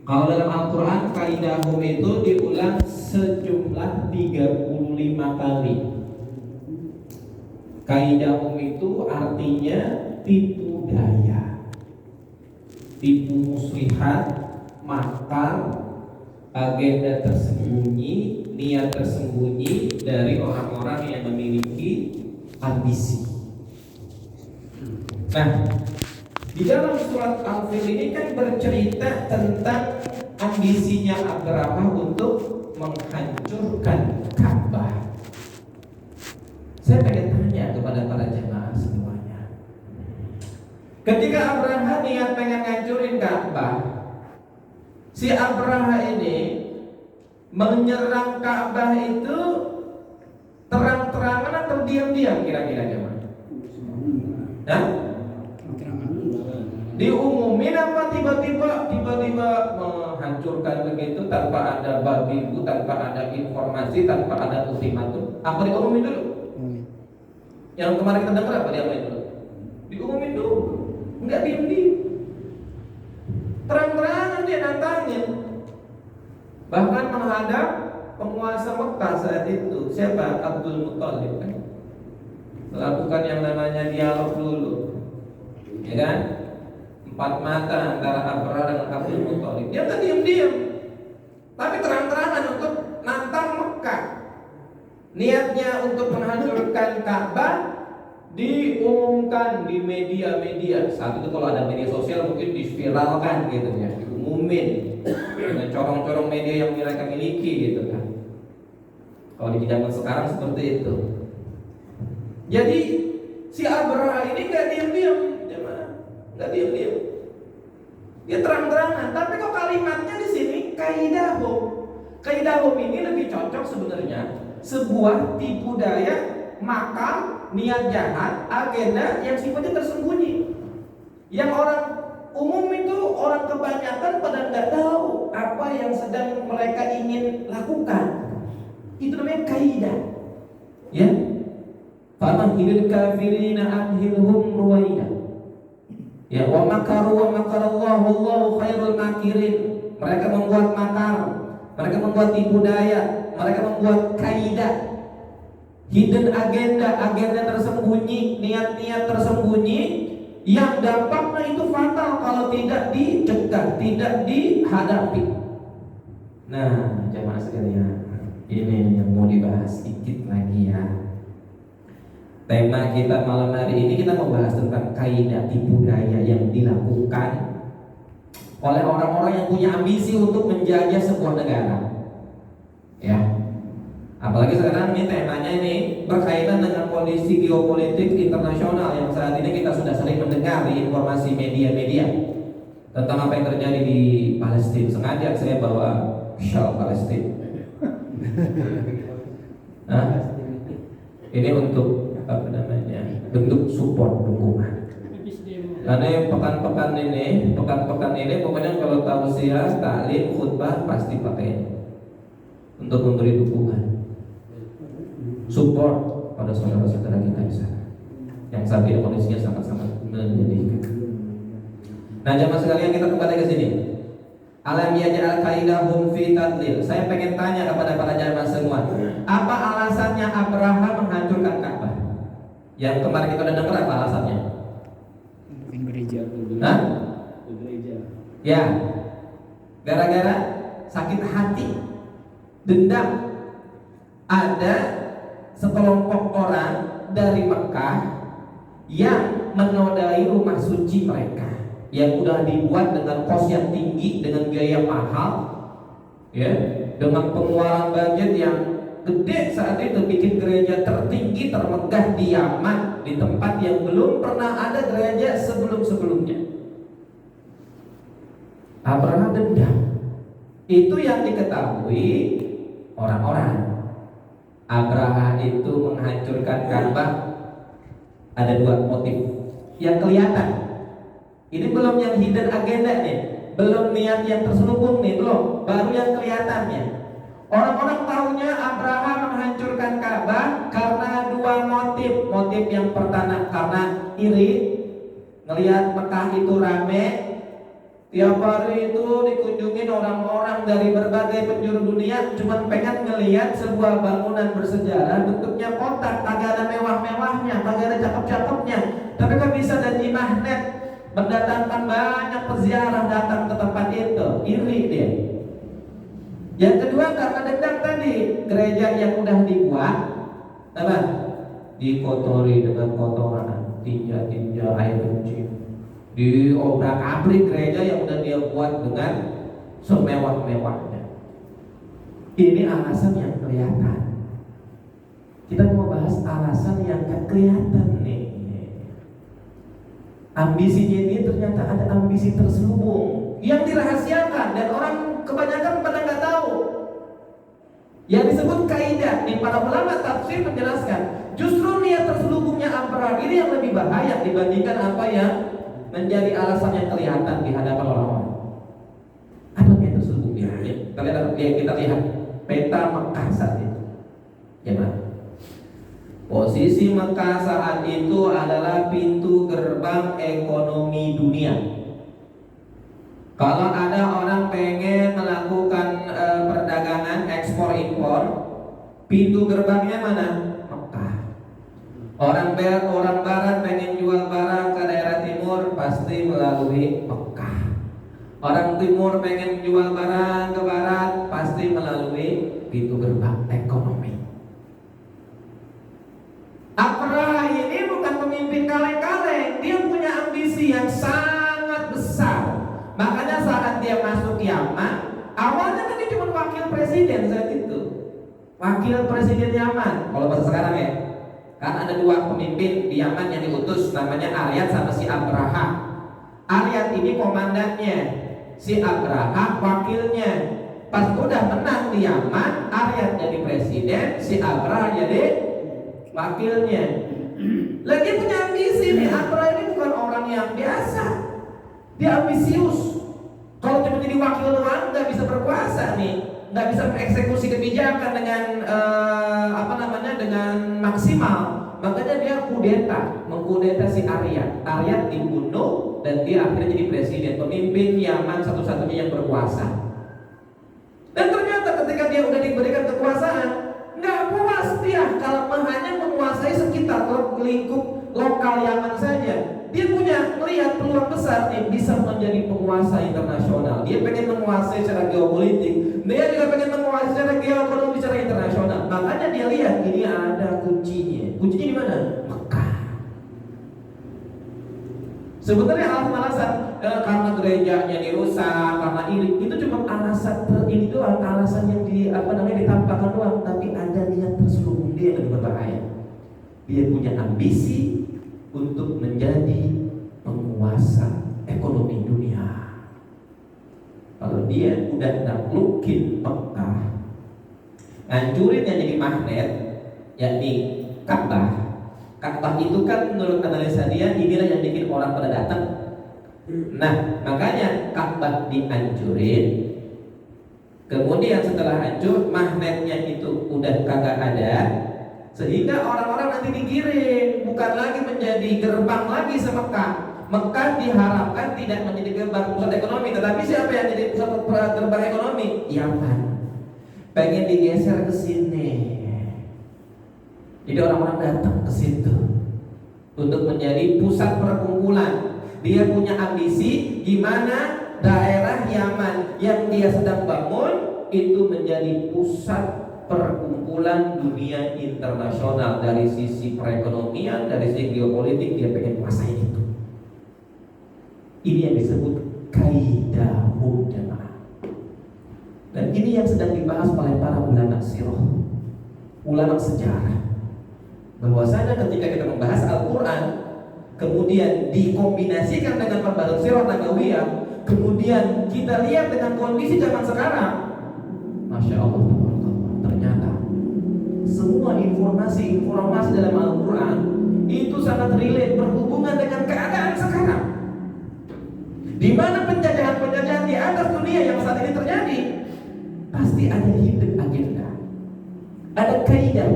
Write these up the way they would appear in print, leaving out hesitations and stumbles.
Kalau dalam Al-Quran kaidahum itu diulang sejumlah 35 kali. Kaidahum itu artinya tipu daya, tipu muslihat, makar, agenda tersembunyi, niat tersembunyi dari orang-orang yang memiliki ambisi. Nah, di dalam surat Al-Fil ini kan bercerita tentang ambisinya Abraha untuk menghancurkan Ka'bah. Saya pengen tanya kepada para jemaah semuanya. Ketika Abraha niat pengen ngancurin Ka'bah, si Abraha ini menyerang Ka'bah itu terang-terangan atau diam-diam kira-kira jemaah? Nah, diumumin apa tiba-tiba menghancurkan begitu tanpa ada babi bu, tanpa ada informasi, tanpa ada ultimatum? Apa diumumin dulu? Yang kemarin kita dengar apa diumumin dulu? Diumumin dulu, enggak diem-diem. Terang-terangan dia nantangin. Bahkan menghadap penguasa Mekah saat itu, siapa? Abdul Muthalib kan? Melakukan yang namanya dialog dulu, ya kan? 4 mata antara Abraha dengan Abdul Muthalib. Dia kan diam-diam, tapi terang-terangan untuk nantang Mekah. Niatnya untuk menghancurkan Ka'bah diumumkan di media-media. Saat itu kalau ada media sosial mungkin diviralkan gitu ya, diumumin dengan corong-corong media yang mereka miliki gitu kan. Kalau di zaman sekarang seperti itu. Jadi si Abraha ini nggak diam-diam, nggak diam-diam. Dia terang-terangan. Tapi kok kalimatnya di sini kaidahum. Kaidahum ini lebih cocok sebenarnya sebuah tipu daya, makar, niat jahat, agenda yang sifatnya tersembunyi. Yang orang umum itu, orang kebanyakan pada nggak tahu apa yang sedang mereka ingin lakukan. Itu namanya kaidah. Ya. Famahilil kafirina amhilhum ruwaida. Ya, wa makaru wa makarallahu wallahu khairul makirin. Mereka membuat makar, mereka membuat tipu daya, mereka membuat kaidah, hidden agenda tersembunyi, niat-niat tersembunyi yang dampaknya itu fatal kalau tidak dicegah, tidak dihadapi. Nah, jamaah sekalian, ini yang mau dibahas sedikit lagi ya. Tema kita malam hari ini kita membahas tentang kaidah tipu daya yang dilakukan oleh orang-orang yang punya ambisi untuk menjajah sebuah negara. Ya. Apalagi sekarang ini temanya ini berkaitan dengan kondisi geopolitik internasional yang saat ini kita sudah sering mendengar di informasi media-media tentang apa yang terjadi di Palestina. Sengaja saya bawa shawl Palestina. Nah, ini untuk apa namanya, bentuk support, dukungan. Karena pekan-pekan ini pokoknya kalau tausiah, taklim, khutbah pasti pakai untuk memberi dukungan, support pada saudara-saudara kita di sana yang saat ini kondisinya sangat-sangat menyedihkan. Nah, jamaah sekalian, kita kembali ke sini. Alam yaj'al kaidahum fi tadlil. Saya pengen tanya kepada para jamaah semua, apa alasannya Abraha menghancurkan Ka'bah? Yang kemarin kita udah dengar, apa alasannya? Bikin gereja. Hah? Gereja. Ya, gara-gara sakit hati, dendam. Ada sekelompok orang dari Mekah yang menodai rumah suci mereka yang udah dibuat dengan kos yang tinggi, dengan biaya mahal, ya, dengan pengeluaran budget yang gede saat itu, bikin gereja tertinggi termegah di Yaman, di tempat yang belum pernah ada gereja sebelum-sebelumnya. Abraha dendam. Itu yang diketahui orang-orang. Abraha itu menghancurkan Ka'bah ada 2 motif yang kelihatan. Ini belum yang hidden agenda nih, belum niat yang terselubung nih, belum, baru yang kelihatannya. Orang-orang tahunya Abraha menghancurkan Ka'bah karena 2 motif. Motif yang pertama karena iri, ngelihat Mekah itu rame, Tiap hari itu dikunjungin orang-orang dari berbagai penjuru dunia, cuma pengen ngelihat sebuah bangunan bersejarah bentuknya kotak, kagak ada mewah-mewahnya, kagak ada cakep-cakepnya, tapi kok bisa jadi magnet mendatangkan banyak peziarah datang ke tempat itu. Iri dia. Yang kedua karena dendam tadi, gereja yang udah dibuat apa? Dikotori dengan kotoran, tinja-tinja, air kencing, diobrak-abrik gereja yang udah dia buat dengan semewah-mewahnya. Ini alasan yang kelihatan. Kita mau bahas alasan yang gak kelihatan nih. Ambisinya ini ternyata ada ambisi terselubung yang dirahasiakan dan orang kebanyakan pada nggak tahu. Yang disebut kaidah, nih para ulama tafsir menjelaskan, justru niat terselubungnya Abraham ini yang lebih bahaya dibandingkan apa yang menjadi alasan yang kelihatan di hadapan orang-orang. Apa niat terselubungnya? Kita lihat peta Mekah saat itu. Ya, Pak. Posisi Mekah saat itu adalah pintu gerbang ekonomi dunia. Kalau ada orang pengen melakukan perdagangan ekspor impor, pintu gerbangnya mana? Mekah. Orang barat pengen jual barang ke daerah timur pasti melalui Mekah. Orang timur pengen jual barang ke barat pasti melalui pintu gerbang ekonomi. Abraham ini bukan pemimpin kaleng-kaleng, dia punya ambisi yang sangat besar. Makanya saat dia masuk Yaman, awalnya kan dia cuma wakil presiden saat itu, wakil presiden Yaman. Kalau bahasa sekarang ya, kan ada dua pemimpin di Yaman yang diutus, namanya Aryad sama si Abraham. Aryad ini komandannya, si Abraham wakilnya. Pas udah menang di Yaman, Aryad jadi presiden, si Abraham jadi wakilnya. Lagi punya ambisi nih. Abraham ini bukan orang yang biasa, dia ambisius. Kalau cuma jadi wakil doang nggak bisa berkuasa nih, nggak bisa mengeksekusi kebijakan dengan dengan maksimal. Makanya dia mengkudeta si Aryad. Aryad dibunuh dan dia akhirnya jadi presiden, pemimpin Yaman satu-satunya yang berkuasa. Dan ternyata ketika dia udah diberikan kekuasaan, nggak puas dia kalau hanya menguasai sekitar lingkup lokal Yaman saja. Dia punya melihat peluang besar nih bisa menjadi penguasa internasional. Dia pengen menguasai secara geopolitik, dia juga pengen menguasai secara geoekonomi secara internasional. Makanya dia lihat ini ada kuncinya. Kuncinya di mana? Mekah. Sebenarnya alasan karena gerejanya dirusak, karena itu cuma alasan ini doang, alasan yang ditampakkan doang, tapi ada niat terselubung dia yang lebih berbahaya. Dia punya ambisi untuk menjadi penguasa ekonomi dunia. Kalau dia udah naklukin Mekah, hancurin yang jadi magnet, yakni Ka'bah. Ka'bah itu kan menurut analisa dia inilah yang bikin orang pada datang. Nah, makanya Ka'bah dihancurin. Kemudian setelah hancur, magnetnya itu udah kagak ada, sehingga orang-orang nanti digiring, bukan lagi menjadi gerbang lagi se Mekah. Mekah diharapkan tidak menjadi gerbang pusat ekonomi, tetapi siapa yang jadi pusat gerbang ekonomi? Yaman. Pengen digeser ke sini. Jadi orang-orang datang ke situ untuk menjadi pusat perkumpulan. Dia punya ambisi gimana daerah Yaman yang dia sedang bangun itu menjadi pusat perkumpulan dunia internasional. Dari sisi perekonomian, dari sisi geopolitik, dia pengen kuasai itu. Ini yang disebut kaidahum jamaah. Dan ini yang sedang dibahas oleh para ulama sirah, ulama sejarah. Bahwasanya ketika kita membahas Al-Quran, kemudian dikombinasikan dengan pembahasan sirah nabawiyah, kemudian kita lihat dengan kondisi zaman sekarang, Masya Allah, ternyata semua informasi dalam Al-Quran itu sangat relate, berhubungan dengan keadaan sekarang, di mana penjajahan di atas dunia yang saat ini terjadi pasti ada hidden agenda, ada kaidah,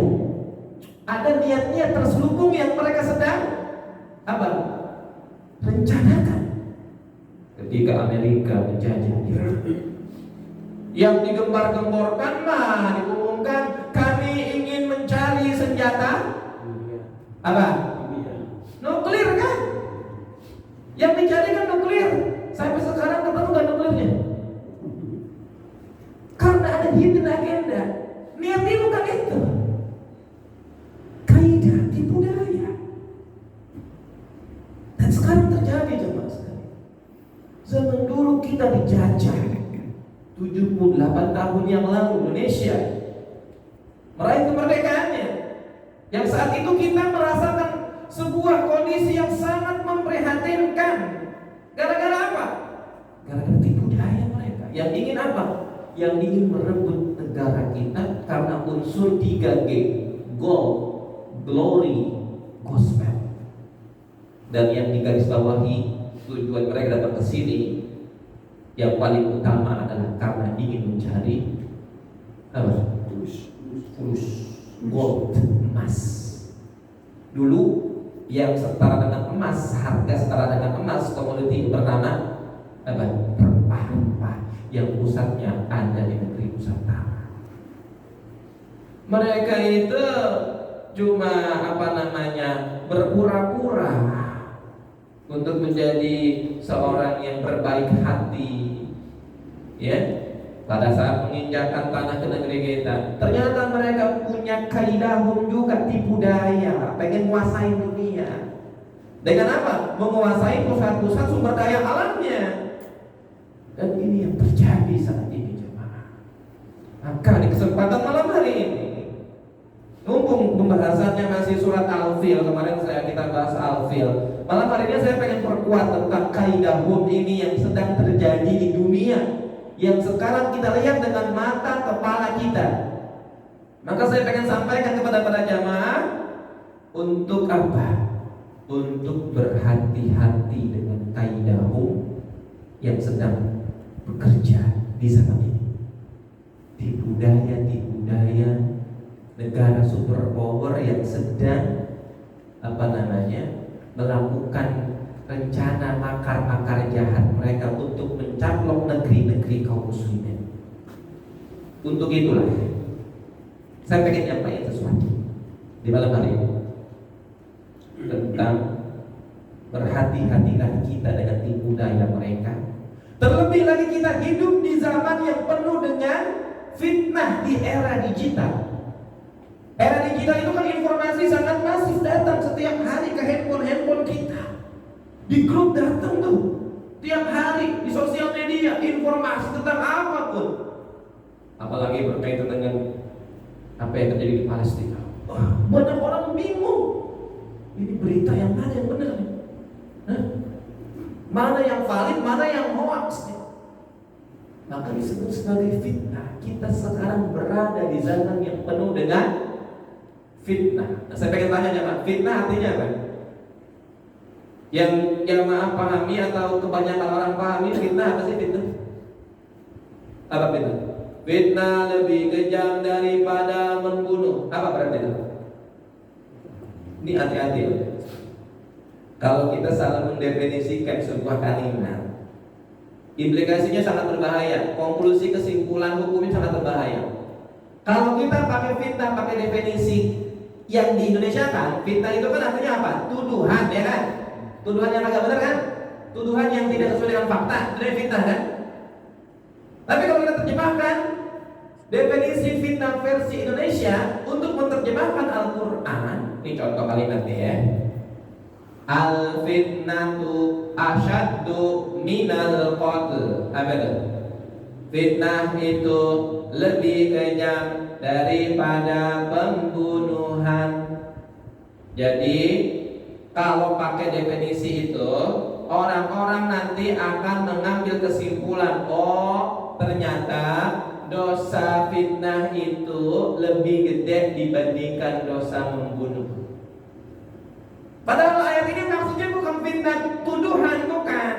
ada niat-niat terselubung yang mereka sedang rencanakan. ketika Amerika menjajah Irak. Yang digembar-gemborkan mah diumumkan kami ingin mencari senjata apa? Nuklir kan? Yang dicari kan nuklir. Sampai sekarang ketemu gak nuklirnya? Karena ada hidden agenda. Niatnya bukan itu. Kaidah tipu daya. Dan sekarang terjadi jemaah sekalian. Zaman dulu kita dijajah. 78 tahun yang lalu Indonesia meraih kemerdekaannya. Yang saat itu kita merasakan sebuah kondisi yang sangat memprihatinkan. Gara-gara apa? Gara-gara tipu daya mereka. Yang ingin apa? Yang ingin merebut negara kita karena unsur 3G, gold, glory, gospel. Dan yang digarisbawahi tujuan mereka datang ke sini yang paling utama adalah karena ingin mencari apa? Terus gold, emas. Dulu yang setara dengan emas, harga setara dengan emas, komoditi bernama apa? Rempah-rempah yang pusatnya ada di negeri Nusantara. Mereka itu cuma berpura-pura untuk menjadi seorang yang berbaik hati, ya. Pada saat menginjakkan tanah ke negeri kita, ternyata mereka punya kaidahum juga, tipu daya, pengen menguasai dunia. Dengan apa? Menguasai pusat-pusat sumber daya alamnya. Dan ini yang terjadi saat ini jemaah. Maka di kesempatan malam hari ini, mumpung pembahasannya masih surat Al-Fil, kemarin kita bahas Al-Fil. Malam hari ini saya pengen perkuat tentang kaidahum ini yang sedang terjadi di dunia, yang sekarang kita lihat dengan mata kepala kita. Maka saya pengen sampaikan kepada para jamaah untuk apa? Untuk berhati-hati dengan kaidahum yang sedang bekerja di zaman ini. Tipu daya negara superpower yang sedang melakukan rencana makar-makar jahat mereka untuk mencaplok negeri-negeri kaum muslimin. Untuk itulah saya pengen nyampaikan sesuatu di malam hari ini tentang berhati-hatilah kita dengan tipu daya mereka. Terlebih lagi kita hidup di zaman yang penuh dengan fitnah di era digital. Era digital itu kan informasi sangat masif datang setiap hari ke handphone kita. Di grup datang tuh tiap hari, di sosial media informasi tentang apapun. Apalagi berkaitan dengan apa yang terjadi di Palestina. Wah, banyak orang bingung. Ini berita yang mana yang benar nih? Mana yang valid, mana yang hoax nih? Maka disebut sebagai fitnah. Kita sekarang berada di zaman yang penuh dengan fitnah. Nah, saya pengen tanya jemaah, fitnah artinya apa? Yang jemaah pahami atau kebanyakan orang pahami fitnah apa sih fitnah? Apa fitnah? Fitnah lebih kejam daripada membunuh. Apa berarti itu? Ini hati-hati loh. Kalau kita salah mendefinisikan sebuah kalimat, implikasinya sangat berbahaya. Konklusi kesimpulan hukumnya sangat berbahaya. Kalau kita pakai fitnah, pakai definisi yang di Indonesia kan, fitnah itu kan artinya apa? Tuduhan, ya kan? Tuduhan yang agak benar kan? Tuduhan yang tidak sesuai dengan fakta, itu fitnah kan? Tapi kalau kita terjemahkan definisi fitnah versi Indonesia untuk menerjemahkan Al-Quran, ini contoh kalimatnya ya. Al-fitnatu asyaddu minal qatl. Apa itu? Fitnah itu lebih kejam daripada pembunuhan. Jadi kalau pakai definisi itu, orang-orang nanti akan mengambil kesimpulan, oh ternyata dosa fitnah itu lebih gede dibandingkan dosa membunuh. Padahal ayat ini maksudnya bukan fitnah tuduhan, bukan.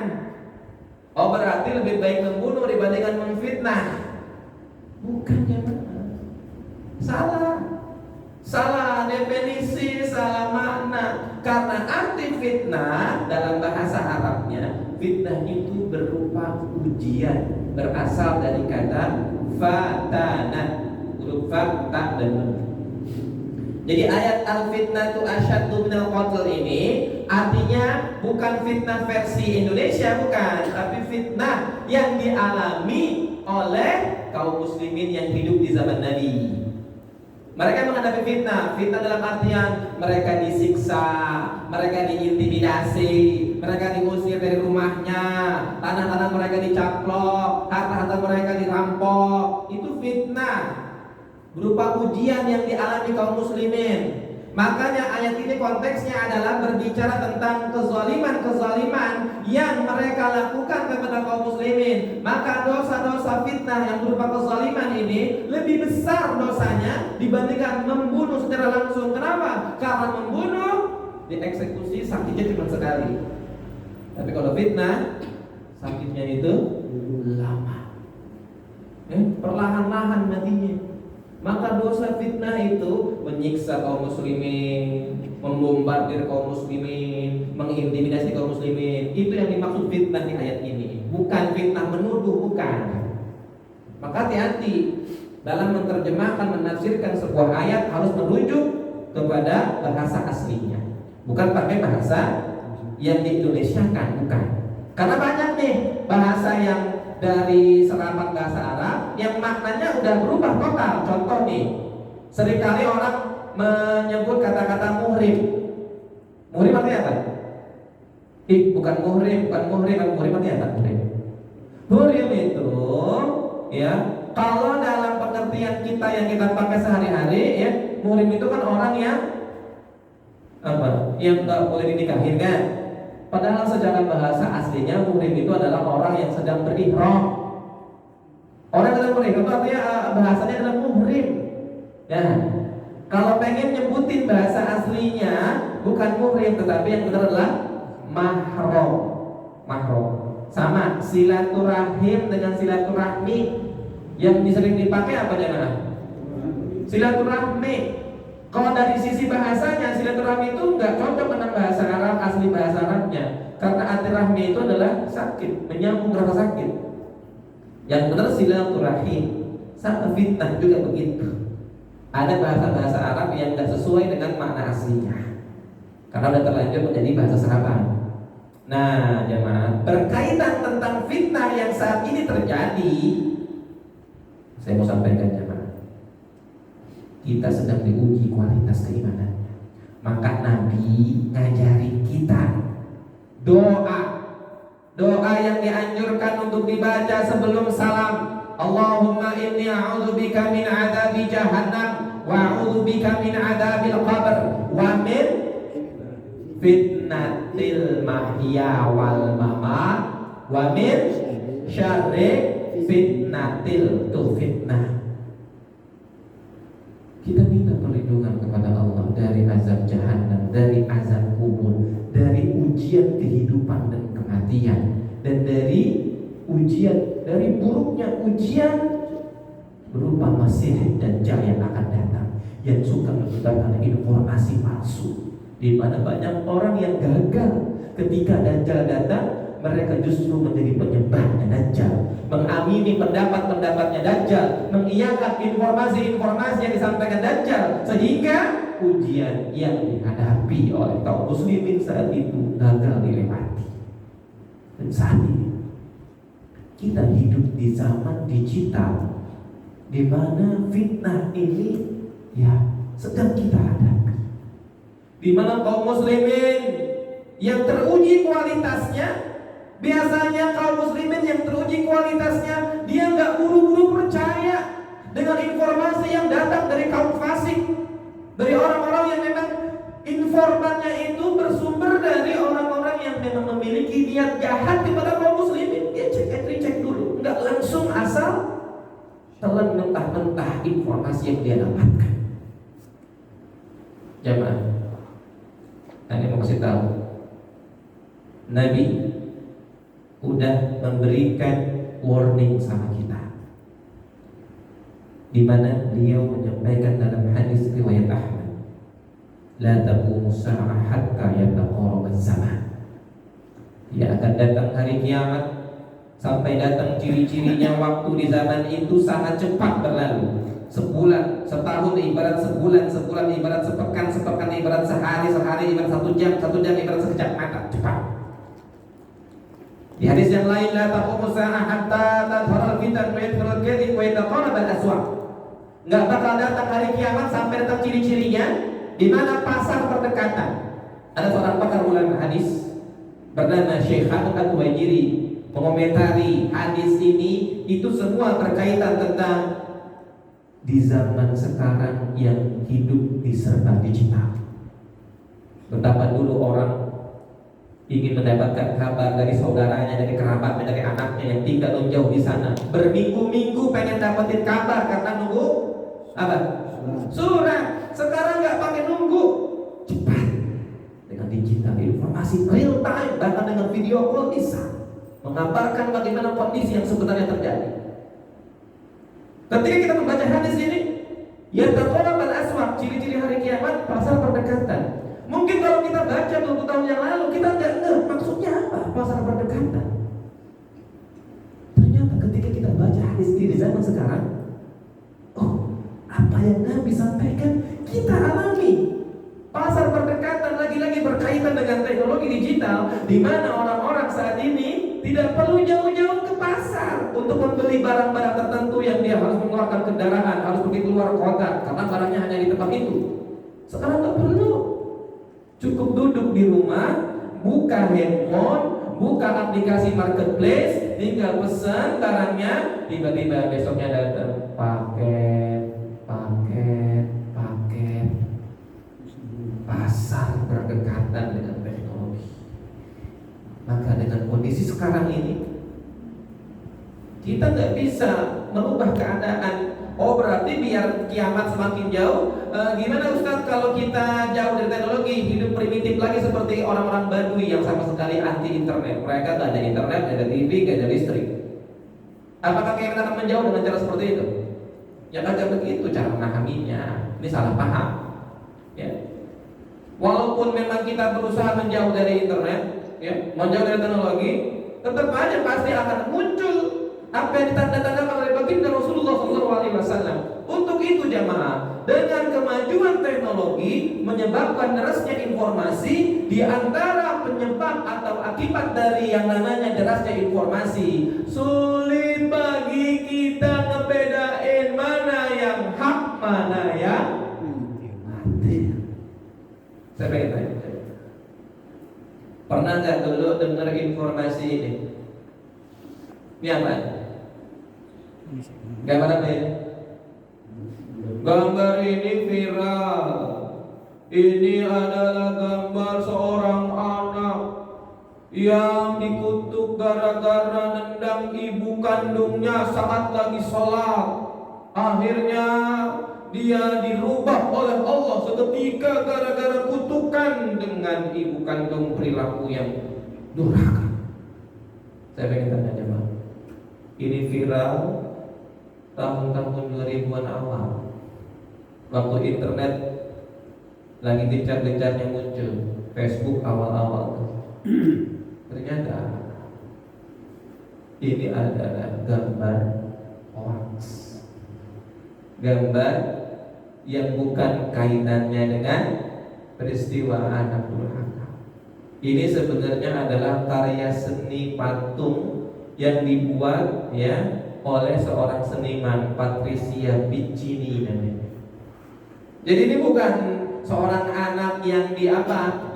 Oh berarti lebih baik membunuh dibandingkan memfitnah. Bukan ya benar. Salah definisi, salah makna. Karena arti fitnah dalam bahasa Arabnya, fitnah itu berupa ujian, berasal dari kata fatana, huruf fa, ta, dan nun. Jadi ayat al-fitnatu asyaddu minal qatl ini artinya bukan fitnah versi Indonesia, bukan, tapi fitnah yang dialami oleh kaum muslimin yang hidup di zaman Nabi. Mereka menghadapi fitnah. Fitnah dalam artian mereka disiksa, mereka diintimidasi, mereka diusir dari rumahnya, tanah-tanah mereka dicaplok, harta-harta mereka dirampok. Itu fitnah berupa ujian yang dialami kaum muslimin. Makanya ayat ini konteksnya adalah berbicara tentang kezaliman-kezaliman yang mereka lakukan kepada kaum muslimin. Maka dosa-dosa fitnah yang berupa kezaliman ini lebih besar dosanya dibandingkan membunuh secara langsung. Kenapa? Karena membunuh dieksekusi sakitnya cuma sekali. Tapi kalau fitnah sakitnya itu lama, perlahan-lahan matinya. Maka dosa fitnah itu menyiksa kaum muslimin, membombardir kaum muslimin, mengintimidasi kaum muslimin. Itu yang dimaksud fitnah di ayat ini. Bukan fitnah menuduh, bukan. Maka hati-hati dalam menerjemahkan, menafsirkan sebuah ayat harus merujuk kepada bahasa aslinya. Bukan pakai bahasa yang di-Indonesiakan, bukan. Karena banyak nih bahasa yang dari serapan bahasa Arab yang maknanya udah berubah total. Contoh nih, seringkali orang menyebut kata-kata muhrim. Muhrim artinya apa? Bukan muhrim artinya apa? Muhrim itu ya, kalau dalam pengertian kita yang kita pakai sehari-hari ya, muhrim itu kan orang yang apa? Yang nggak boleh dinikahin kan? Padahal secara bahasa aslinya muhrim itu adalah orang yang sedang berihram. Orang yang sedang berihram itu artinya bahasanya adalah muhrim. Ya, kalau pengen nyebutin bahasa aslinya bukan muhrim, tetapi yang benar adalah mahram. Mahram. Sama silaturahim dengan silaturahmi. Yang sering dipakai apa jemaah? Silaturahmi. Kalau dari sisi bahasanya silaturahmi itu nggak cocok dengan bahasa Arab, asli bahasa Arabnya. Karena arti rahmi itu adalah sakit, menyambung rasa sakit. Yang benar silaturahim. Sama fitnah juga begitu. Ada bahasa-bahasa Arab yang nggak sesuai dengan makna aslinya, karena sudah terlanjur menjadi bahasa serapan. Nah, jemaah, berkaitan tentang fitnah yang saat ini terjadi, saya mau sampaikan jemaah, kita sedang diuji kualitas keimanannya. Maka Nabi ngajarin kita doa yang dianjurkan untuk dibaca sebelum salam. Allahumma inni a'udzubika min adzabi jahannam wa a'udzubika min adzabil qabr wa min fitnatil mahya wal mamat wa min syarri fitnatil fitnah. Kita minta perlindungan kepada Allah dari azab jahannam, dari azab kubur, dari ujian kehidupan dan kematian, dan dari ujian, dari buruknya ujian berupa Masih Dajjal yang akan datang, yang suka menyebarkan informasi palsu, di mana banyak orang yang gagal ketika Dajjal datang. Mereka justru menjadi penyebarnya Dajjal, mengamini pendapat-pendapatnya Dajjal, mengiyakan informasi-informasi yang disampaikan Dajjal, sehingga ujian yang dihadapi oleh kaum muslimin saat itu gagal dilewati. Dan saat ini kita hidup di zaman digital, di mana fitnah ini ya sedang kita hadapi, di mana kaum muslimin yang teruji kualitasnya, biasanya kaum muslimin yang teruji kualitasnya, dia nggak buru-buru percaya dengan informasi yang datang dari kaum fasik, dari orang-orang yang memang informannya itu bersumber dari orang-orang yang memang memiliki niat jahat kepada kaum muslimin. Dia cek dulu, nggak langsung asal telan mentah-mentah informasi yang dia dapatkan. Jemaah, ini mau kasih tahu, Nabi udah memberikan warning sama kita, di mana beliau menyampaikan dalam hadis riwayat Ahmad, la taqumu sa'ah hatta yataqarrab az-zaman. Ya akan datang hari kiamat. Sampai datang ciri-cirinya, waktu di zaman itu sangat cepat berlalu. Sebulan, setahun ibarat sebulan, sebulan ibarat sepekan, sepekan ibarat sehari, sehari ibarat satu jam ibarat sekejap mata, cepat. Di hadis yang lain, la taqumu sa'ah hatta tadhharal fitan wa yadhharul kadhib wa yataqarrabal aswaq. Enggak bakal datang hari kiamat sampai datang ciri-cirinya, di mana pasar berdekatan. Ada seorang pakar ulama hadis bernama Syekh Hanun At-Tuwaijiri mengomentari hadis ini. Itu semua berkaitan tentang di zaman sekarang yang hidup di serba digital. Betapa dulu orang ingin mendapatkan kabar dari saudaranya, dari kerabatnya, dari anaknya yang tinggal jauh di sana, berminggu-minggu pengen dapetin kabar karena nunggu apa? Surat. Sekarang nggak pakai nunggu, cepat dengan digital, informasi real time, bahkan dengan video call bisa mengabarkan bagaimana kondisi yang sebenarnya terjadi. Ketika kita membaca hadis ini, ya taqarrabal aswaq, ciri-ciri hari kiamat, pasar berdekatan. Mungkin kalau kita baca 20 tahun yang lalu, kita nggak ngerti maksudnya apa pasar berdekatan. Ternyata ketika kita baca hadis ini di zaman sekarang, oh, apa yang Nabi sampaikan kita alami. Pasar berdekatan lagi-lagi berkaitan dengan teknologi digital, di mana orang-orang saat ini tidak perlu jauh-jauh ke pasar untuk membeli barang-barang tertentu yang dia harus mengeluarkan kendaraan, harus pergi keluar kota karena barangnya hanya di tempat itu. Sekarang nggak perlu, cukup duduk di rumah, buka handphone, buka aplikasi marketplace, tinggal pesan barangnya, tiba-tiba besoknya datang paket. Pasar berdekatan dengan teknologi. Maka dengan kondisi sekarang ini, kita nggak bisa merubah keadaan. Oh, berarti biar kiamat semakin jauh, gimana Ustaz kalau kita jauh dari teknologi, hidup primitif lagi seperti orang-orang Badui yang sama sekali anti internet. Mereka nggak ada internet, nggak ada TV, nggak ada listrik. Apakah kita akan menjauh dengan cara seperti itu? Ya kagak begitu cara memahaminya. Ini salah paham. Ya. Walaupun memang kita berusaha menjauh dari internet, ya, menjauh dari teknologi, tetap aja pasti akan muncul apa yang ditanda-tandakan oleh baginda Rasulullah SAW. Untuk itu jamaah, dengan kemajuan teknologi menyebabkan derasnya informasi, di antara penyebab atau akibat dari yang namanya derasnya informasi, sulit bagi kita ngebedain mana yang hak, mana yang mati. Saya pengen tanya, pernah nggak dulu dengar informasi ini? Ini apa? Gambar apa ini? Gambar ini viral. Ini adalah gambar seorang anak yang dikutuk gara-gara nendang ibu kandungnya saat lagi sholat. Akhirnya dia dirubah oleh Allah seketika gara-gara kutukan dengan ibu kandung perilaku yang durhaka. Saya pengen tanya jemaah, ini viral tahun-tahun 2000-an awal, waktu internet lagi gencar-gencarnya muncul, Facebook awal-awal. Ternyata ini adalah gambar hoax, gambar yang bukan kaitannya dengan peristiwa anak durhaka. Ini sebenarnya adalah karya seni patung yang dibuat ya oleh seorang seniman, Patricia Piccini namanya. Jadi ini bukan seorang anak yang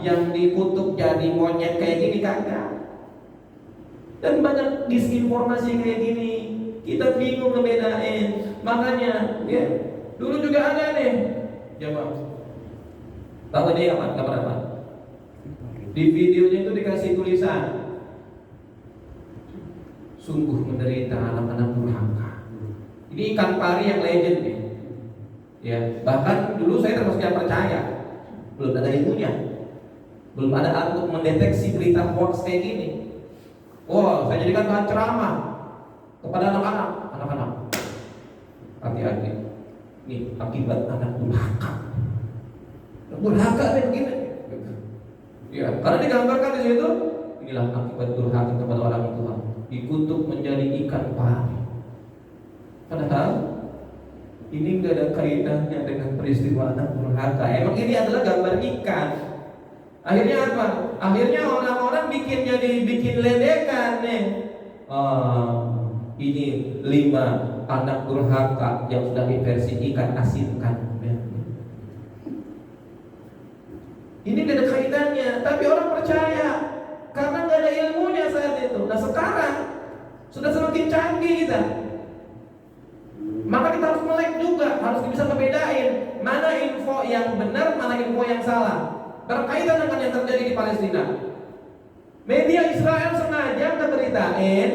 yang dikutuk jadi monyet kayak gini, kagak. Dan banyak disinformasi kayak gini, kita bingung ngebedain. Makanya ya, dulu juga ada nih, jawab. Tahu ini apa? Gambar apa? Di videonya itu dikasih tulisan, sungguh menderita anak-anak durhaka. Ini ikan pari yang legend nih. Ya, bahkan dulu saya termasuk yang percaya. Belum ada ilmunya, belum ada alat untuk mendeteksi berita hoax kayak gini. Wah, saya jadikan bahan ceramah kepada anak-anak. Hati-hati. Ini akibat anak durhaka. Durhaka nih begini. Ya, karena digambarkan di situ Inilah akibat durhaka kepada orang tua, dikutuk menjadi ikan pari. Padahal ini nggak ada kaitannya dengan peristiwa anak durhaka. Emang ini adalah gambar ikan. Akhirnya apa? Akhirnya orang-orang bikin ledekan nih. Ini 5 anak durhaka yang sudah diversi ikan asinkan. Ini tidak ada kaitannya, tapi orang percaya karena nggak ada ilmunya saat itu. Nah sekarang sudah semakin canggih kita, maka kita harus melek juga, harus bisa membedain mana info yang benar, mana info yang salah berkaitan dengan yang terjadi di Palestina. Media Israel sengaja ngeberitain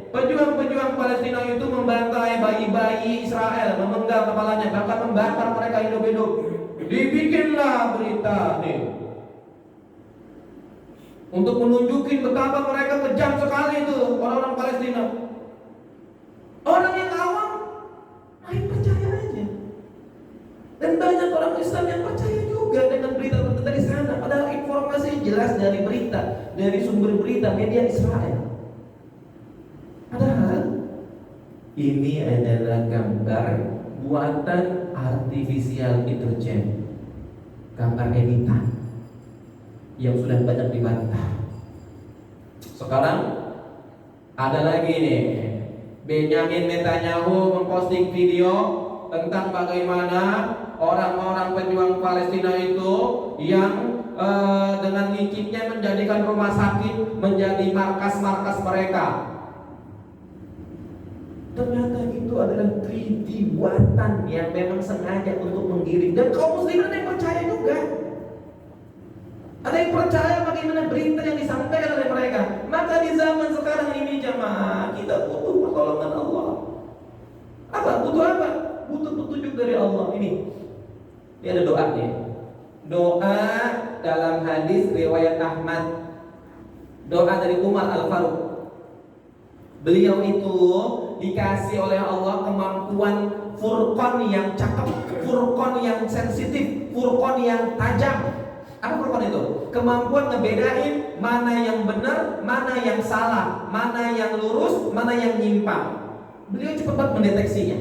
pejuang-pejuang Palestina itu membantai bayi-bayi Israel, memenggal kepalanya, bahkan membakar mereka hidup-hidup. Dibikinlah berita nih untuk menunjukin betapa mereka kejam sekali itu orang-orang Palestina. Orang yang awam main percaya aja. Dan banyak orang Islam yang percaya juga dengan berita dari sana. Padahal informasi jelas dari berita, dari sumber berita media Israel. Padahal ini adalah gambar buatan artificial intelligence, gambar editan yang sudah banyak dibantah. Sekarang ada lagi nih, Benjamin Netanyahu memposting video tentang bagaimana orang-orang pejuang Palestina itu yang dengan liciknya menjadikan rumah sakit menjadi markas-markas mereka. Ternyata itu adalah 3D buatan yang memang sengaja untuk menggiring. Dan kaum muslimin ada yang percaya juga. Ada yang percaya bagaimana berita yang disampaikan oleh mereka. Maka di zaman sekarang ini jamaah, kita butuh pertolongan Allah. Apa? Butuh apa? Butuh petunjuk dari Allah. Ini ada doanya. Doa dalam hadis riwayat Ahmad. Doa dari Umar Al-Faruq. Beliau itu dikasih oleh Allah kemampuan furqan yang cakep, furqan yang sensitif, furqan yang tajam. Apa furqan itu? Kemampuan ngebedain mana yang benar, mana yang salah, mana yang lurus, mana yang nyimpang. Beliau cepat mendeteksinya.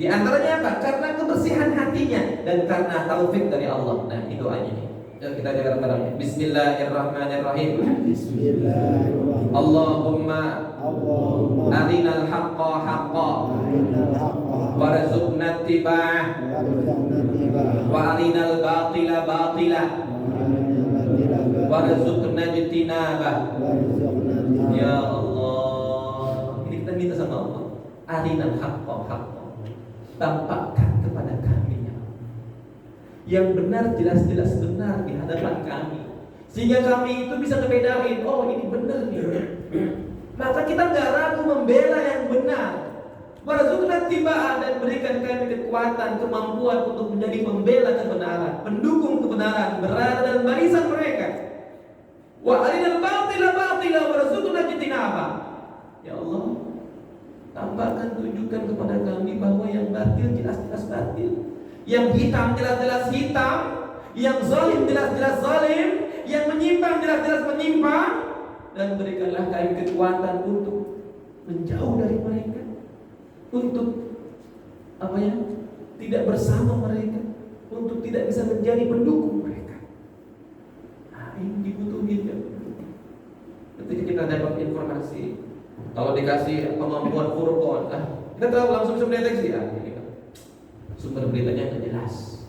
Di antaranya apa? Karena kebersihan hatinya dan karena taufik dari Allah. Nah, itu doanya nih. Dan kita dengar barangnya. Bismillahirrahmanirrahim. Bismillahirrahmanirrahim. Allahumma arinal haqqa haqqa warzuqna ittiba'ah wa arinal batila batila warzuqna ijtinabah. Ya Allah, ini kita minta sama Allah. Arinal haqqa haqqa, tampakkan kepada kami yang benar, jelas-jelas benar di hadapan kami, sehingga kami itu bisa ngebedain, oh ini benar nih. Maka kita nggak ragu membela yang benar. Warzuqna ittiba'ah, dan berikan kami kekuatan, kemampuan untuk menjadi pembela kebenaran, pendukung kebenaran, berada dalam barisan mereka. Wa arinal batila batila warzuqna ijtinabah. Ya Allah, tampakkan, tunjukkan kepada kami bahwa yang batil jelas-jelas batil, yang hitam jelas-jelas hitam, yang zalim jelas-jelas zalim, yang menyimpang jelas-jelas menyimpang, dan berikanlah kami kekuatan untuk menjauh dari mereka, untuk tidak bersama mereka, untuk tidak bisa menjadi pendukung mereka. Nah, ini dibutuhin ya. Ketika kita dapat informasi, kalau dikasih kemampuan furqan, kita tahu langsung bisa mendeteksi ini kan sumber beritanya nggak jelas.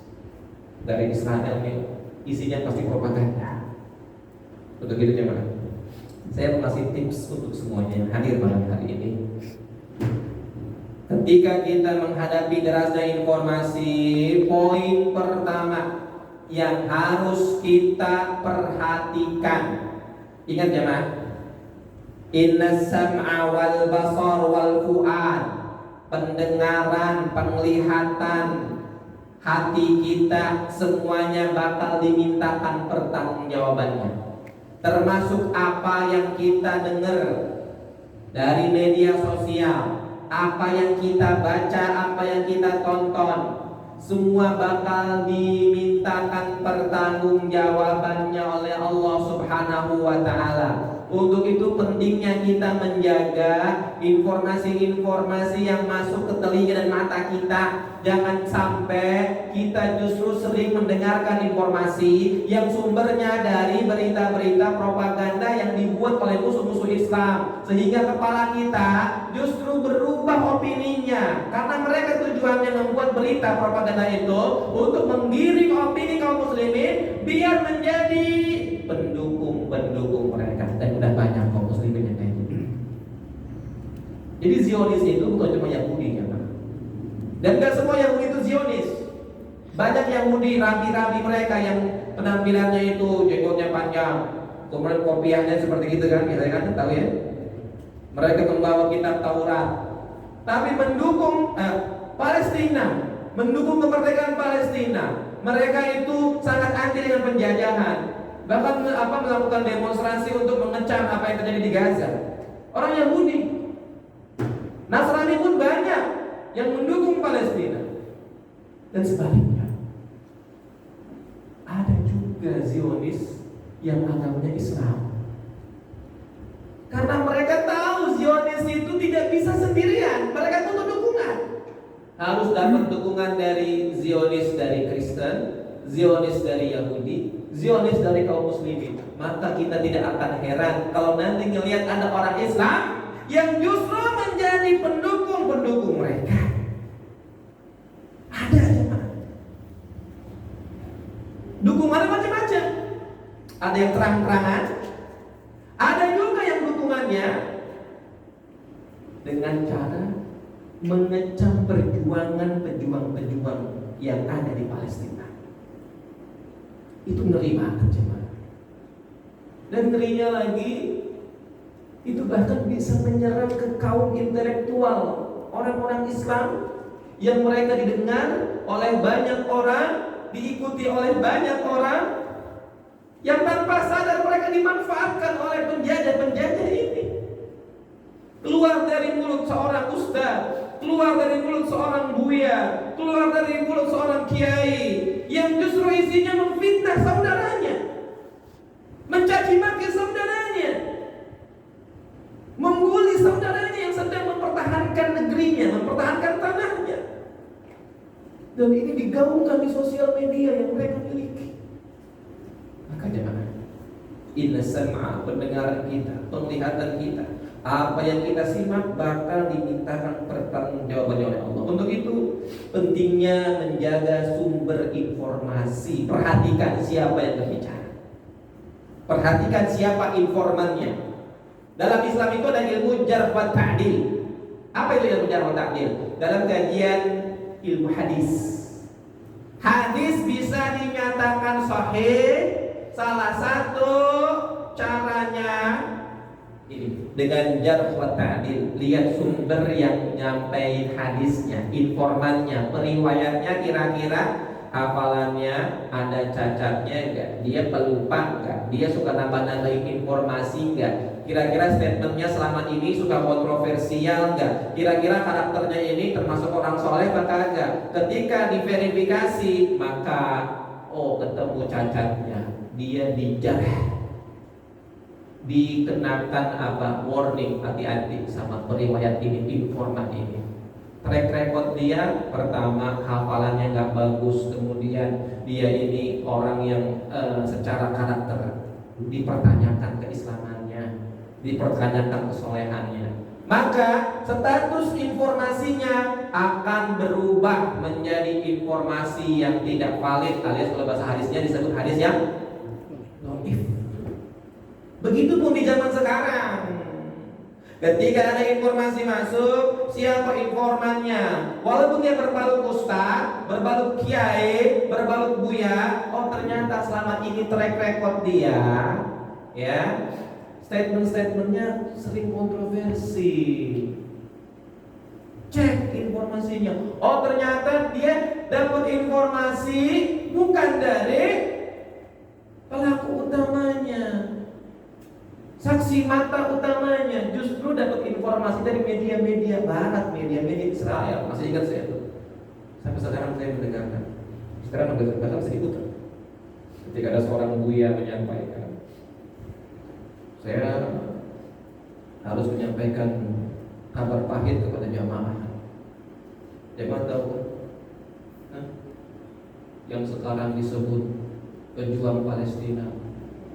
Dari Israel nih, isinya pasti propaganda. Untuk gitu gimana? Saya mau kasih tips untuk semuanya yang hadir malam hari ini. Ketika kita menghadapi derasnya informasi, poin pertama yang harus kita perhatikan, ingat jemaah, inna sam'a wal basar wal fu'ad, pendengaran, penglihatan, hati kita semuanya bakal dimintakan pertanggungjawabannya. Termasuk apa yang kita dengar dari media sosial, apa yang kita baca, apa yang kita tonton. semua bakal dimintakan pertanggungjawabannya oleh Allah Subhanahu wa Ta'ala. Untuk itu pentingnya kita menjaga informasi-informasi yang masuk ke telinga dan mata kita. Jangan sampai kita justru sering mendengarkan informasi yang sumbernya dari berita-berita propaganda yang dibuat oleh musuh-musuh Islam, sehingga kepala kita justru berubah opininya. Karena mereka tujuannya membuat berita propaganda itu untuk menggiring opini kaum muslimin biar menjadi pendukung mereka. Dan udah banyak kaum muslimin yang kayak gitu. Jadi Zionis itu bukan cuma Yahudi ya, Pak. Dan gak semua Yahudi itu Zionis. Banyak Yahudi rabi-rabi mereka yang penampilannya itu jenggotnya panjang, kemudian kopiahnya seperti gitu kan, biasanya kan tahu ya. Mereka membawa kitab Taurat, tapi mendukung Palestina, mendukung kemerdekaan Palestina. Mereka itu sangat anti dengan penjajahan. Bahkan melakukan demonstrasi untuk mengecam apa yang terjadi di Gaza. Orang Yahudi, Nasrani pun banyak yang mendukung Palestina. Dan sebaliknya, ada juga Zionis yang agamanya Islam. Karena mereka tahu Zionis itu tidak bisa sendirian. Mereka butuh dukungan. Harus dapat dukungan dari Zionis dari Kristen, Zionis dari Yahudi, Zionis dari kaum muslimin. Maka kita tidak akan heran kalau nanti ngelihat ada orang Islam yang justru menjadi pendukung mereka. Ada aja, Pak. Dukungannya macam-macam. Ada yang terang-terangan, ada juga yang dukungannya dengan cara mengecam perjuangan pejuang-pejuang yang ada di Palestina. Itu ngeri banget, jemaah. Dan ngerinya lagi, itu bahkan bisa menyerang ke kaum intelektual, orang-orang Islam yang mereka didengar oleh banyak orang, diikuti oleh banyak orang, yang tanpa sadar mereka dimanfaatkan oleh penjajah-penjajah ini. Keluar dari mulut seorang ustaz, keluar dari mulut seorang buya, keluar dari mulut seorang kiai yang justru isinya memfitnah saudaranya, mencaci maki saudaranya, membuli saudaranya yang sedang mempertahankan negerinya, mempertahankan tanahnya. Dan ini digaungkan di sosial media yang mereka miliki. Maka jemaah, inna sam'a, pendengaran kita, penglihatan kita, apa yang kita simak bakal dimintakan pertanggungjawabannya oleh Allah. Untuk itu pentingnya menjaga sumber informasi. Perhatikan siapa yang berbicara, perhatikan siapa informannya. Dalam Islam itu ada ilmu jarh wa ta'dil. Apa itu ilmu jarh wa ta'dil? Dalam kajian ilmu hadis, hadis bisa dinyatakan sahih. Salah satu caranya ini dengan jarh wa ta'dil. Lihat sumber yang nyampein hadisnya, informannya, periwayatnya, kira-kira hafalannya ada cacatnya enggak, dia pelupa enggak, dia suka nambah-nambahin informasi enggak, kira-kira statementnya selama ini suka kontroversial enggak, kira-kira karakternya ini termasuk orang soleh maka enggak. Ketika diverifikasi maka ketemu cacatnya, dia dijarah, dikenakan warning, hati-hati sama periwayat ini, informan ini. Track record dia, pertama hafalannya nggak bagus, kemudian dia ini orang yang secara karakter dipertanyakan keislamannya, dipertanyakan kesolehannya, maka status informasinya akan berubah menjadi informasi yang tidak valid, alias kalau bahasa hadisnya disebut hadis yang dhaif. Begitupun di zaman sekarang. Ketika ada informasi masuk, siapa informannya? Walaupun dia berbalut ustaz, berbalut kiai, berbalut buya, ternyata selama ini track record dia, ya, statement-statementnya sering kontroversi. Cek informasinya. Ternyata dia dapat informasi bukan dari pelaku utamanya, saksi mata utamanya, justru dapat informasi dari media-media barat, media-media Israel. Masih ingat saya tuh, Sampai sekarang saya mendengarkan. Sekarang bahkan bisa diputar. Ketika ada seorang buya menyampaikan, saya harus menyampaikan kabar pahit kepada jamaah. Jamaah tahu yang sekarang disebut pejuang Palestina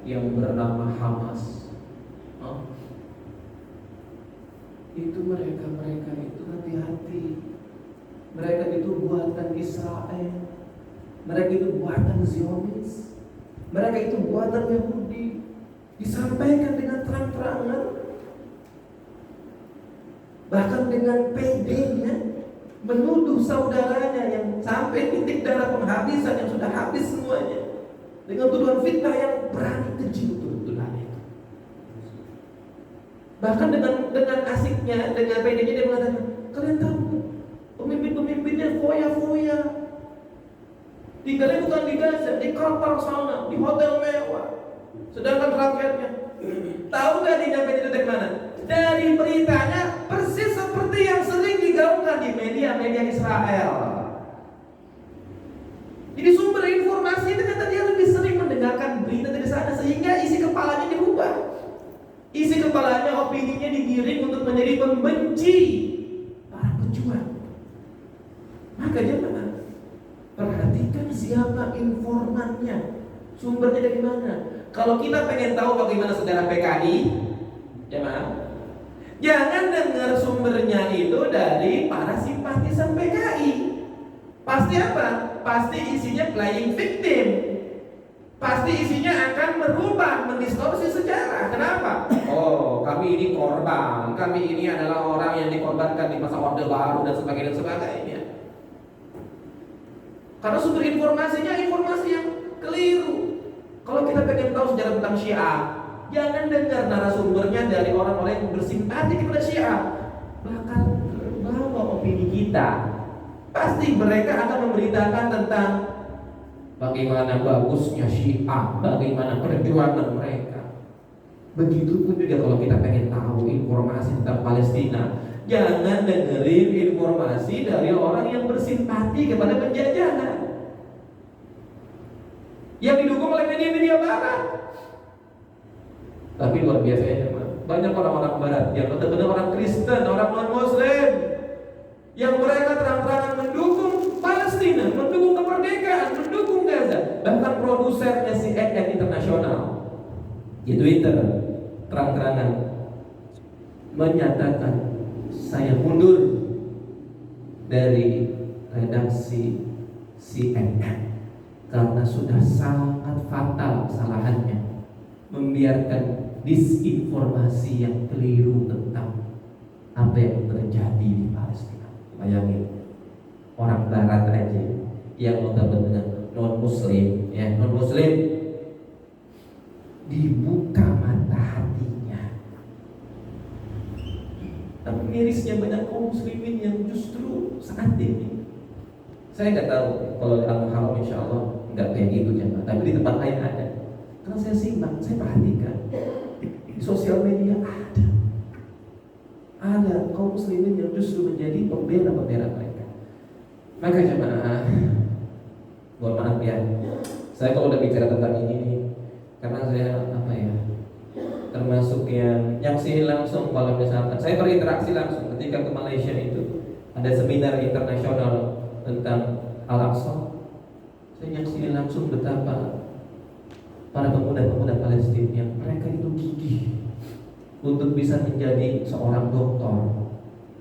yang bernama Hamas. Itu mereka itu hati-hati. Mereka itu buatan Israel. Mereka itu buatan Zionis. Mereka itu buatan Yahudi. Disampaikan dengan terang-terangan, bahkan dengan PD-nya, menuduh saudaranya yang sampai titik darah penghabisan yang sudah habis semuanya, dengan tuduhan fitnah yang berani keji betul-betul itu. Bahkan dengan asiknya, dengan PD-nya dia mengatakan, kalian tahu pemimpin-pemimpinnya foya-foya, tinggalnya bukan di Gaza, di Qatar sana, di hotel mewah. Sedangkan rakyatnya tahu gak dia nyampe itu dari mana? Dari beritanya persis seperti yang sering digaungkan di media Israel. Jadi sumber informasi itu ternyata dia lebih sering mendengarkan berita dari sana, sehingga isi kepalanya dirubah. Isi kepalanya, opininya digiring untuk menjadi pembenci para pejuang. Maka jangan perhatikan siapa informannya, sumbernya dari mana. Kalau kita pengen tahu bagaimana saudara PKI, jangan dengar sumbernya itu dari para simpatisan PKI. Pasti apa? Pasti isinya playing victim. Pasti isinya akan merubah, mendistorsi sejarah. Kenapa? Oh, kami ini korban. Kami ini adalah orang yang dikorbankan di masa Orde Baru dan sebagainya. Karena sumber informasinya informasi yang keliru. Kalau kita pengen tahu sejarah tentang Syiah, jangan dengar narasumbernya dari orang-orang yang bersimpati kepada Syiah, bahkan bawa opini kita. Pasti mereka akan memberitakan tentang bagaimana bagusnya Syiah, bagaimana perjuangan mereka. Begitupun juga kalau kita pengen tahu informasi tentang Palestina, jangan dengerin informasi dari orang yang bersimpati kepada penjajahan, yang didukung oleh media-media barat. Tapi luar biasa ya, banyak orang-orang barat yang benar-benar orang Kristen, orang non-Muslim, yang mereka terang-terangan mendukung Palestina, mendukung kemerdekaan, mendukung Gaza. Bahkan produsernya CNN internasional di Twitter terang-terangan menyatakan, saya mundur dari redaksi CNN karena sudah sangat fatal kesalahannya membiarkan disinformasi yang keliru tentang apa yang terjadi di Palestina. Bayangin, orang barat aja yang notabene non-muslim, dibuka mata hatinya. Tapi mirisnya banyak kaum muslimin yang justru saat ini, saya nggak tahu kalau di Al-Haram insya Allah nggak kayak gitu ya, tapi di tempat lain ada. Karena saya simak, saya perhatikan di sosial media ada kaum muslimin yang justru menjadi pembela mereka. Maka jemaah, mohon maaf ya, saya kalau udah bicara tentang ini nih, karena saya termasuk yang sih langsung, kalau misalkan saya berinteraksi langsung ketika ke Malaysia itu ada seminar internasional tentang Al-Aqsa. Saya nyaksiin langsung betapa para pemuda-pemuda Palestina yang mereka itu gigih untuk bisa menjadi seorang doktor,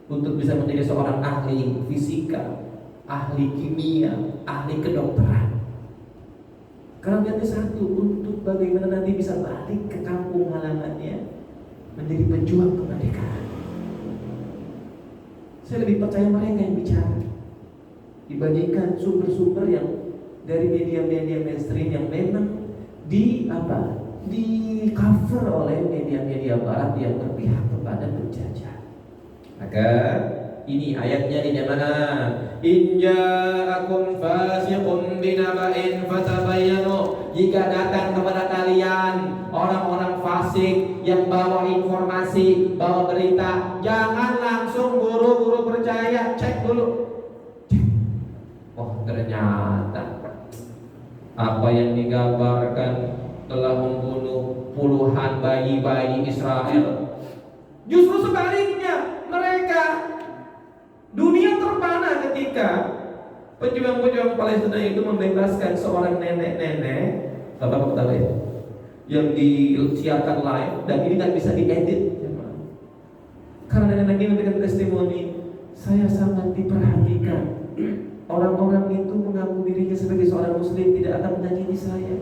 untuk bisa menjadi seorang ahli fisika, ahli kimia, ahli kedokteran. Karena niatnya satu, untuk bagaimana nanti bisa balik ke kampung halamannya menjadi pejuang kemerdekaan. Saya lebih percaya mereka yang bicara dibandingkan sumber-sumber yang dari media-media mainstream yang memang di cover oleh media-media barat yang berpihak kepada penjajah. Maka ini ayatnya di mana? In ja'akum fasiqun binaba'in fatabayyanu. Jika datang kepada kalian orang-orang fasik yang bawa informasi, bawa berita, jangan langsung buru-buru percaya, cek dulu. Oh ternyata apa yang digambarkan telah membunuh puluhan bayi-bayi Israel. Justru sebaliknya, mereka dunia terpana ketika pejuang-pejuang Palestina itu membebaskan seorang nenek-nenek, Bapak ketahui ya, yang disiarkan live dan ini nggak bisa diedit. Karena nenek ini memberikan testimoni, saya sangat diperhatikan. Orang-orang itu mengaku dirinya sebagai seorang muslim, tidak akan menyakiti saya.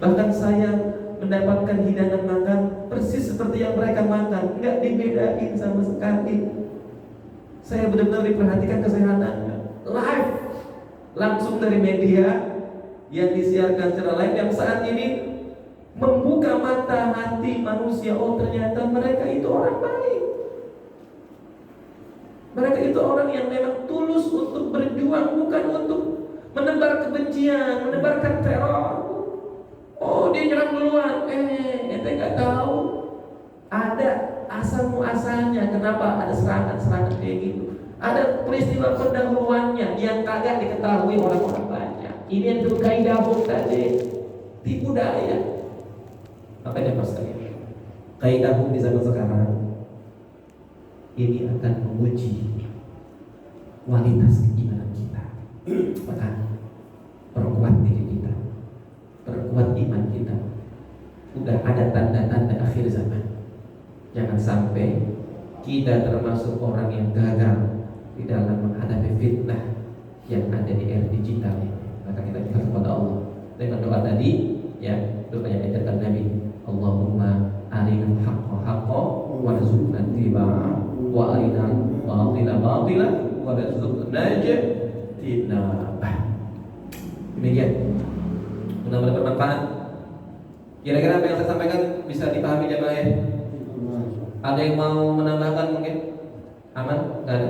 Bahkan saya mendapatkan hidangan makan persis seperti yang mereka makan, nggak dibedain sama sekali. Saya benar-benar diperhatikan kesehatannya. Live, langsung dari media yang disiarkan secara live, yang saat ini membuka mata hati manusia. Oh ternyata mereka itu orang baik. Mereka itu orang yang memang tulus untuk berjuang, bukan untuk menebar kebencian, menebarkan teror. Oh dia nyerang duluan, ente nggak tahu ada asal muasalnya kenapa ada serangan-serangan kayak gitu. Ada peristiwa pendahuluannya yang kagak diketahui orang-orang banyak. Ini yang disebut kaidah tadi, tipu daya. Makanya pas sekali kaidah di zaman sekarang ini akan menguji kualitas keimanan kita. Maka perkuat diri kita, perkuat iman kita. Udah ada tanda-tanda akhir zaman. Jangan sampai kita termasuk orang yang gagal di dalam menghadapi fitnah yang ada di era digital ini. Maka kita minta kepada Allah dengan doa tadi, ya, doa yang diajarkan Nabi, Allahumma arinal haqqa haqqa warzuqna ittiba'ah wa arinal batila batila warzuqna ijtinabah. Demikian. Mudah-mudahan bermanfaat. Kira-kira apa yang saya sampaikan bisa dipahami jemaah ya? Ada yang mau menambahkan mungkin? Aman? Enggak ada?